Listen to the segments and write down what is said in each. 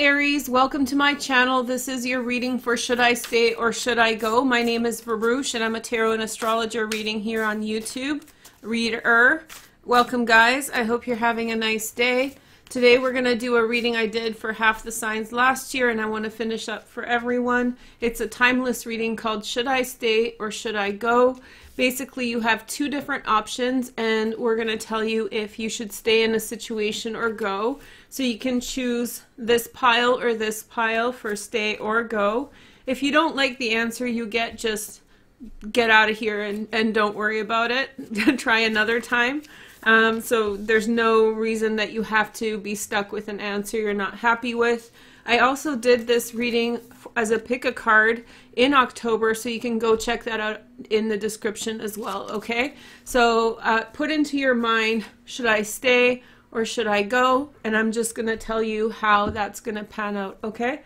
Aries, welcome to my channel. This is your reading for Should I Stay or Should I Go? My name is Veroosh and I'm a tarot and astrologer reading here on YouTube. Reader. Welcome guys. I hope you're having a nice day. Today we're going to do a reading I did for half the signs last year and I want to finish up for everyone. It's a timeless reading called Should I Stay or Should I Go? Basically, you have two different options and we're going to tell you if you should stay in a situation or go. So you can choose this pile or this pile for stay or go. If you don't like the answer you get, just get out of here and don't worry about it. Try another time. So there's no reason that you have to be stuck with an answer you're not happy with. I also did this reading as a pick a card in October, so you can go check that out in the description as well, okay? So put into your mind, should I stay or should I go? And I'm just going to tell you how that's going to pan out, okay?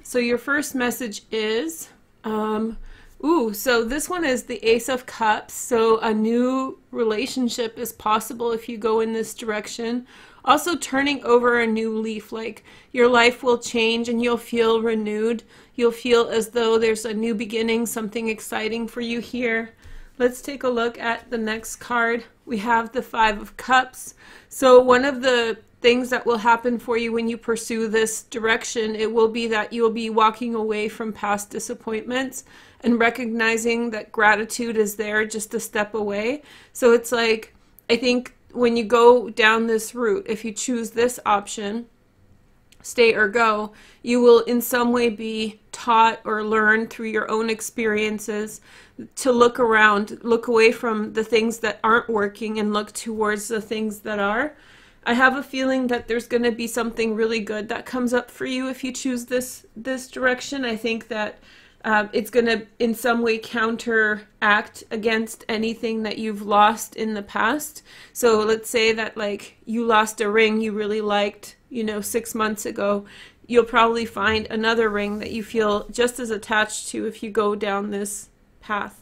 So your first message is, so this one is the Ace of Cups. So a new relationship is possible if you go in this direction. Also turning over a new leaf, like your life will change and you'll feel renewed. You'll feel as though there's a new beginning, something exciting for you here. Let's take a look at the next card. We have the Five of Cups. So one of the things that will happen for you when you pursue this direction, it will be that you'll be walking away from past disappointments and recognizing that gratitude is there just a step away. So it's like, I think when you go down this route, if you choose this option, stay or go, you will in some way be taught or learn through your own experiences to look around, look away from the things that aren't working and look towards the things that are. I have a feeling that there's going to be something really good that comes up for you if you choose this direction. I think that it's going to in some way counteract against anything that you've lost in the past. So let's say that like you lost a ring you really liked, 6 months ago. You'll probably find another ring that you feel just as attached to if you go down this path.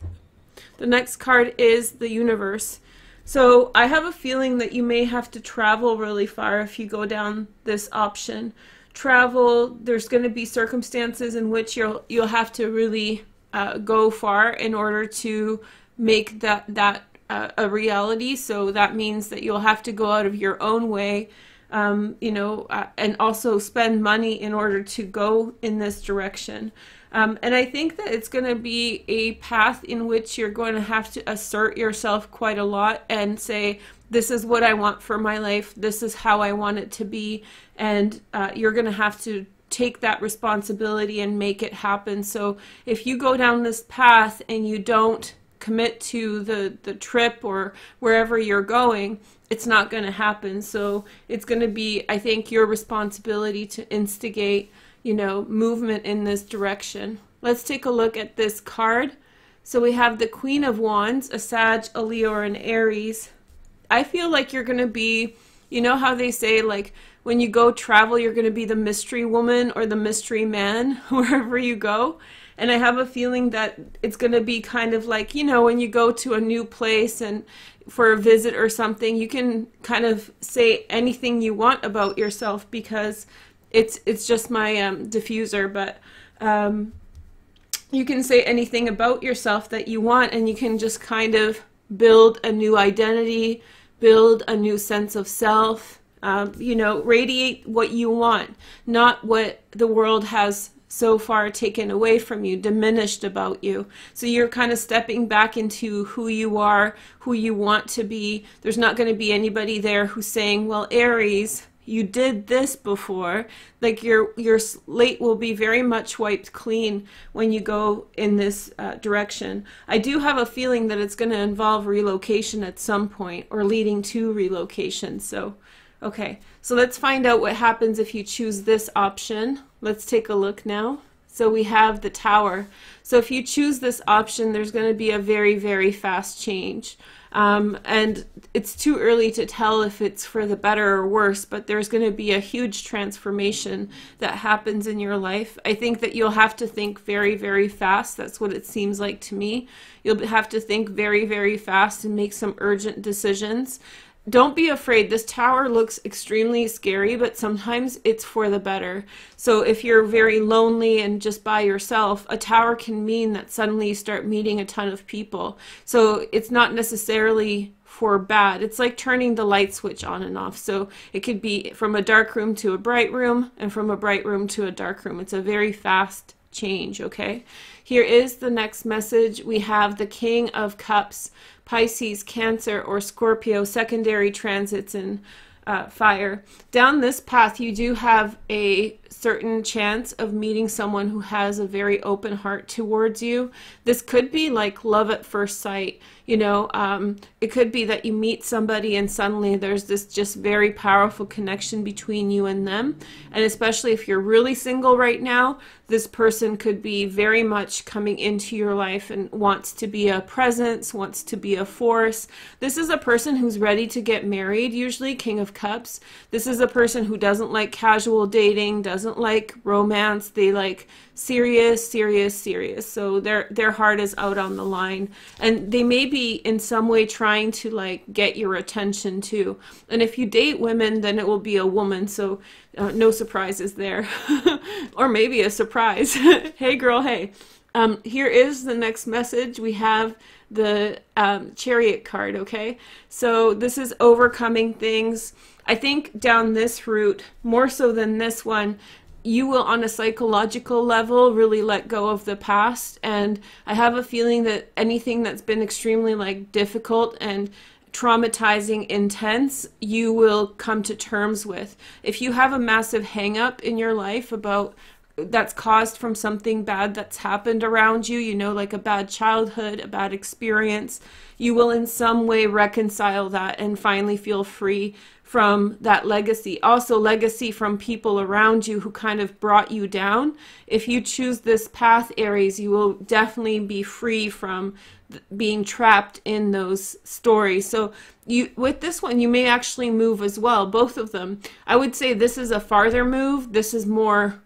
The next card is the Universe. So I have a feeling that you may have to travel really far if you go down this option. Travel, there's going to be circumstances in which you'll have to really go far in order to make that a reality. So that means that you'll have to go out of your own way, and also spend money in order to go in this direction. And I think that it's going to be a path in which you're going to have to assert yourself quite a lot and say, this is what I want for my life, this is how I want it to be, and you're going to have to take that responsibility and make it happen. So if you go down this path and you don't commit to the trip or wherever you're going, it's not going to happen. So it's going to be, I think, your responsibility to instigate movement in this direction. Let's take a look at this card. So we have the Queen of Wands, a Sag, a Leo, or an Aries. I feel like you're going to be, how they say, like, when you go travel, you're going to be the mystery woman or the mystery man wherever you go. And I have a feeling that it's going to be kind of like, when you go to a new place and for a visit or something, you can kind of say anything you want about yourself because it's just my diffuser, but you can say anything about yourself that you want and you can just kind of build a new identity, build a new sense of self, radiate what you want, not what the world has so far taken away from you, diminished about you. So you're kind of stepping back into who you are, who you want to be. There's not going to be anybody there who's saying, well, Aries, you did this before. Like your slate will be very much wiped clean when you go in this direction. I do have a feeling that it's going to involve relocation at some point or leading to relocation. So, okay, so let's find out what happens if you choose this option. Let's take a look now. So we have the Tower. So if you choose this option, there's going to be a very, very fast change. And it's too early to tell if it's for the better or worse, but there's going to be a huge transformation that happens in your life. I think that you'll have to think very, very fast. That's what it seems like to me. You'll have to think very, very fast and make some urgent decisions. don't be afraid. This tower looks extremely scary, but sometimes it's for the better. So if you're very lonely and just by yourself, a tower can mean that suddenly you start meeting a ton of people. So it's not necessarily for bad. It's like turning the light switch on and off. So it could be from a dark room to a bright room, and from a bright room to a dark room. It's a very fast change, okay? Here is the next message. We have the King of Cups, Pisces, Cancer, or Scorpio, secondary transits in fire. Down this path, you do have a certain chance of meeting someone who has a very open heart towards you. This could be like love at first sight. You know, it could be that you meet somebody and suddenly there's this just very powerful connection between you and them. And especially if you're really single right now, this person could be very much coming into your life and wants to be a presence, wants to be a force. This is a person who's ready to get married, usually King of Cups. This is a person who doesn't like casual dating, doesn't like romance. They like serious, serious, serious. So their heart is out on the line, and they may be in some way trying to like get your attention too. And if you date women, then it will be a woman. So no surprises there. Or maybe a surprise. Hey girl, hey. Here is the next message. We have the Chariot card, okay? So this is overcoming things. I think down this route, more so than this one, you will on a psychological level really let go of the past. And I have a feeling that anything that's been extremely like difficult and traumatizing, intense, you will come to terms with. If you have a massive hang up in your life about that's caused from something bad that's happened around you, you know, like a bad childhood, a bad experience, you will in some way reconcile that and finally feel free from that legacy. Also legacy from people around you who kind of brought you down. If you choose this path, Aries, you will definitely be free from being trapped in those stories. So you, with this one, you may actually move as well, both of them. I would say this is a farther move. This is more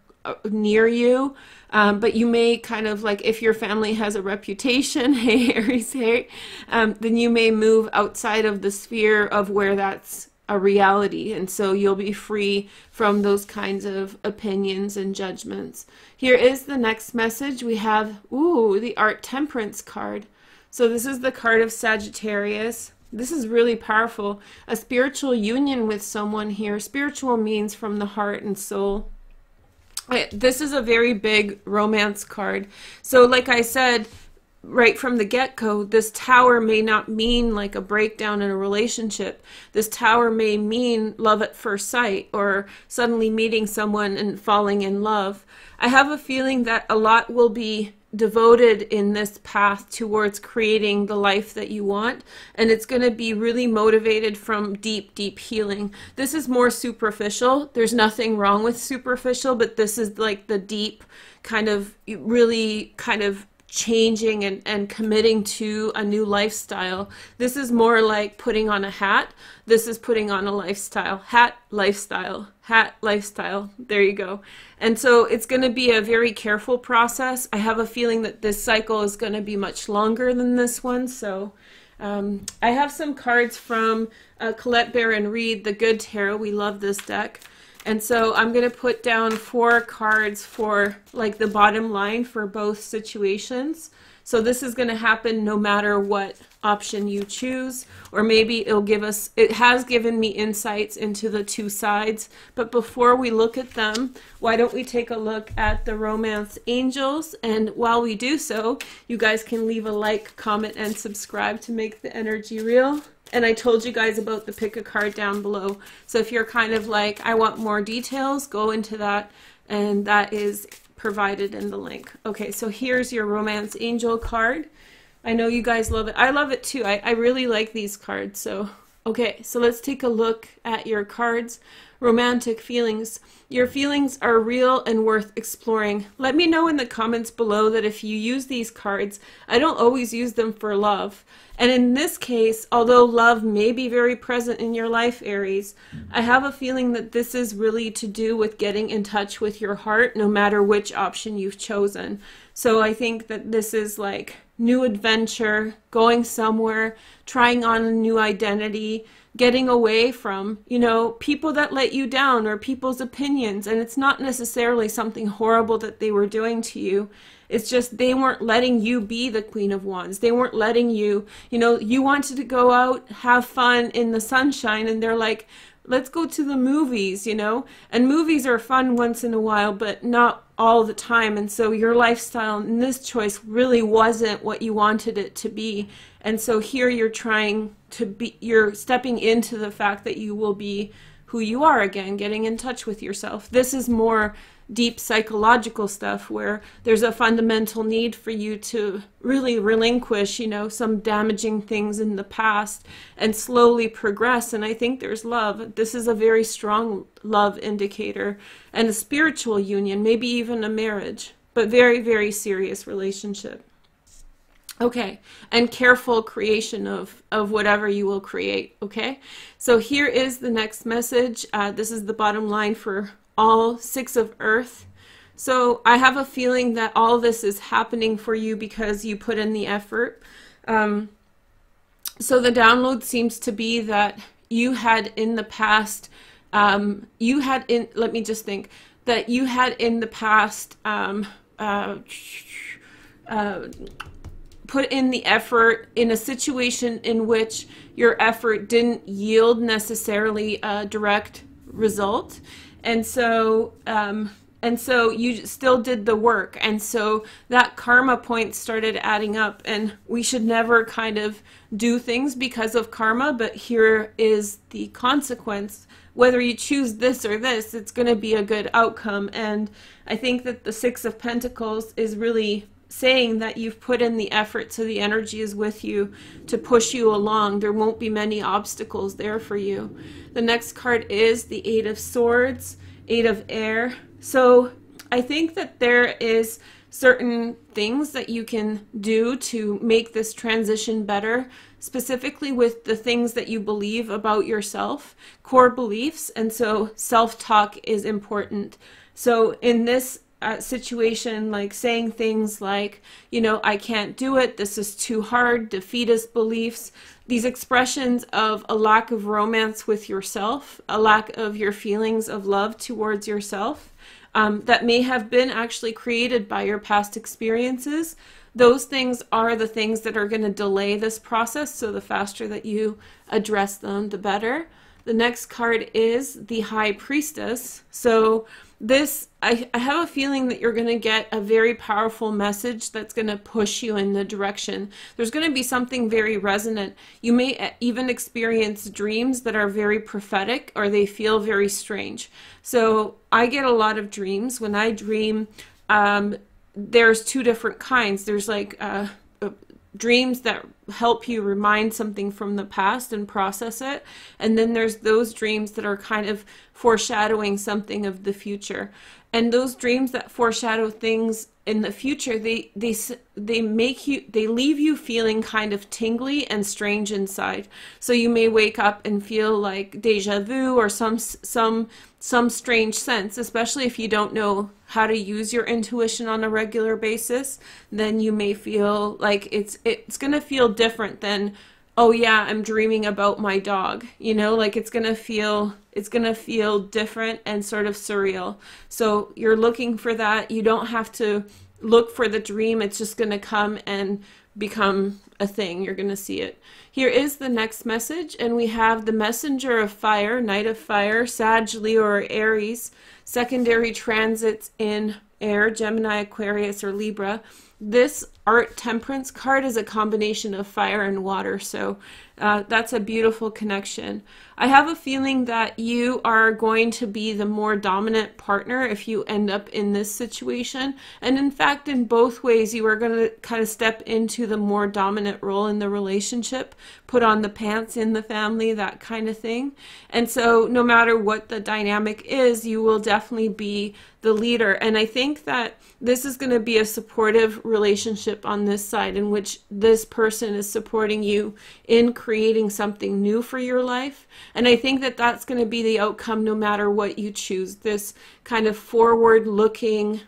near you, but you may kind of like, if your family has a reputation, hey Aries, hey, then you may move outside of the sphere of where that's a reality, and so you'll be free from those kinds of opinions and judgments. Here is the next message. We have, ooh, the Art Temperance card. So this is the card of Sagittarius. This is really powerful. A spiritual union with someone here. Spiritual means from the heart and soul. This is a very big romance card. So like I said, right from the get-go, this tower may not mean like a breakdown in a relationship. This tower may mean love at first sight, or suddenly meeting someone and falling in love. I have a feeling that a lot will be devoted in this path towards creating the life that you want, and it's going to be really motivated from deep, deep healing. This is more superficial. There's nothing wrong with superficial, but this is like the deep kind of, really kind of changing and committing to a new lifestyle. This is more like putting on a hat. This is putting on a lifestyle. Hat, lifestyle. Hat, lifestyle. There you go. And so it's going to be a very careful process. I have a feeling that this cycle is going to be much longer than this one. So I have some cards from Colette Baron Reed, the Good Tarot. We love this deck. And so I'm going to put down 4 cards for like the bottom line for both situations. So this is going to happen no matter what option you choose, or maybe it'll give us, it has given me insights into the 2 sides. But before we look at them, why don't we take a look at the romance angels? And while we do so, you guys can leave a like, comment, and subscribe to make the energy real. And I told you guys about the pick a card down below. So if you're kind of like, I want more details, go into that, and that is provided in the link. Okay, so here's your romance angel card. I know you guys love it. I love it too. I really like these cards. So, okay, so let's take a look at your cards. Romantic feelings. Your feelings are real and worth exploring. Let me know in the comments below that if you use these cards, I don't always use them for love. And in this case, although love may be very present in your life, Aries, I have a feeling that this is really to do with getting in touch with your heart, no matter which option you've chosen. So I think that this is like new adventure, going somewhere, trying on a new identity, getting away from, you know, people that let you down or people's opinions. And it's not necessarily something horrible that they were doing to you. It's just they weren't letting you be the Queen of Wands. They weren't letting you, you know, you wanted to go out, have fun in the sunshine, and they're like, let's go to the movies, you know? And movies are fun once in a while, but not all the time. And so your lifestyle in this choice really wasn't what you wanted it to be. And so here you're trying to be, you're stepping into the fact that you will be who you are again, getting in touch with yourself. This is more deep psychological stuff where there's a fundamental need for you to really relinquish, you know, some damaging things in the past and slowly progress. And I think there's love. This is a very strong love indicator and a spiritual union, maybe even a marriage, but very, very serious relationship. Okay, and careful creation of whatever you will create, okay? So here is the next message. This is the bottom line for all 6 of Earth. So I have a feeling that all this is happening for you because you put in the effort. So the download seems to be that you had in the past, that you had in the past put in the effort in a situation in which your effort didn't yield necessarily a direct result. And so you still did the work. And so that karma point started adding up, and we should never kind of do things because of karma, but here is the consequence. Whether you choose this or this, it's going to be a good outcome. And I think that the 6 of Pentacles is really saying that you've put in the effort, so the energy is with you to push you along. There won't be many obstacles there for you. The next card is the 8 of Swords, 8 of Air. So I think that there is certain things that you can do to make this transition better, specifically with the things that you believe about yourself, core beliefs. And so self-talk is important. So in this situation, like saying things like, you know, I can't do it, this is too hard, defeatist beliefs, these expressions of a lack of romance with yourself, a lack of your feelings of love towards yourself, that may have been actually created by your past experiences. Those things are the things that are going to delay this process, so the faster that you address them, the better. The next card is the High Priestess. So this, I have a feeling that you're going to get a very powerful message that's going to push you in the direction. There's going to be something very resonant. You may even experience dreams that are very prophetic, or they feel very strange. So I get a lot of dreams. When I dream, there's 2 different kinds. There's like dreams that help you remind something from the past and process it. And then there's those dreams that are kind of foreshadowing something of the future. And those dreams that foreshadow things in the future, they leave you feeling kind of tingly and strange inside. So you may wake up and feel like deja vu or some strange sense, especially if you don't know how to use your intuition on a regular basis. Then you may feel like it's going to feel different than, oh yeah, I'm dreaming about my dog, you know, like it's going to feel different and sort of surreal. So you're looking for that. You don't have to look for the dream. It's just going to come and become a thing. You're going to see it. Here is the next message, and we have the Messenger of Fire, Knight of Fire, Sag, Leo, or Aries, secondary transits in Air, Gemini, Aquarius, or Libra. This Art Temperance card is a combination of fire and water, so that's a beautiful connection. I have a feeling that you are going to be the more dominant partner if you end up in this situation. And in fact, in both ways, you are going to kind of step into the more dominant role in the relationship, put on the pants in the family, that kind of thing. And so no matter what the dynamic is, you will definitely be the leader. And I think that this is going to be a supportive relationship on this side, in which this person is supporting you in creating something new for your life. And I think that that's going to be the outcome no matter what you choose. This kind of forward-looking,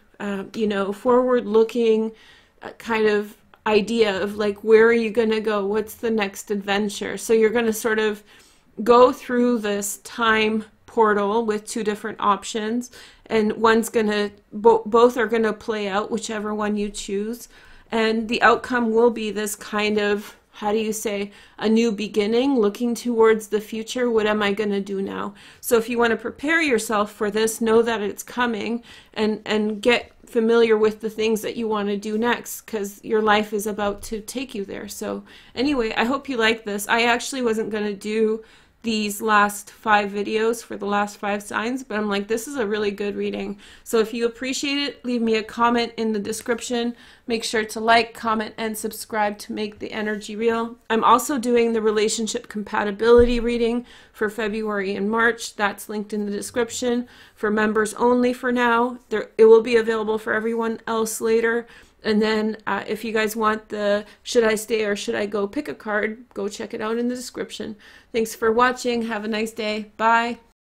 kind of idea of like, where are you going to go? What's the next adventure? So you're going to sort of go through this time portal with two different options, and one's gonna both are gonna play out, whichever one you choose, and the outcome will be this kind of, how do you say, a new beginning, looking towards the future. What am I going to do now? So if you want to prepare yourself for this, know that it's coming, and get familiar with the things that you want to do next, because your life is about to take you there. So anyway, I hope you like this. I actually wasn't going to do these last 5 videos for the last 5 signs, but I'm like, this is a really good reading. So if you appreciate it, leave me a comment in the description. Make sure to like, comment, and subscribe to make the energy real. I'm also doing the relationship compatibility reading for February and March. That's linked in the description, for members only for now. It will be available for everyone else later. And then if you guys want the should I stay or should I go pick a card, go check it out in the description. Thanks for watching. Have a nice day. Bye.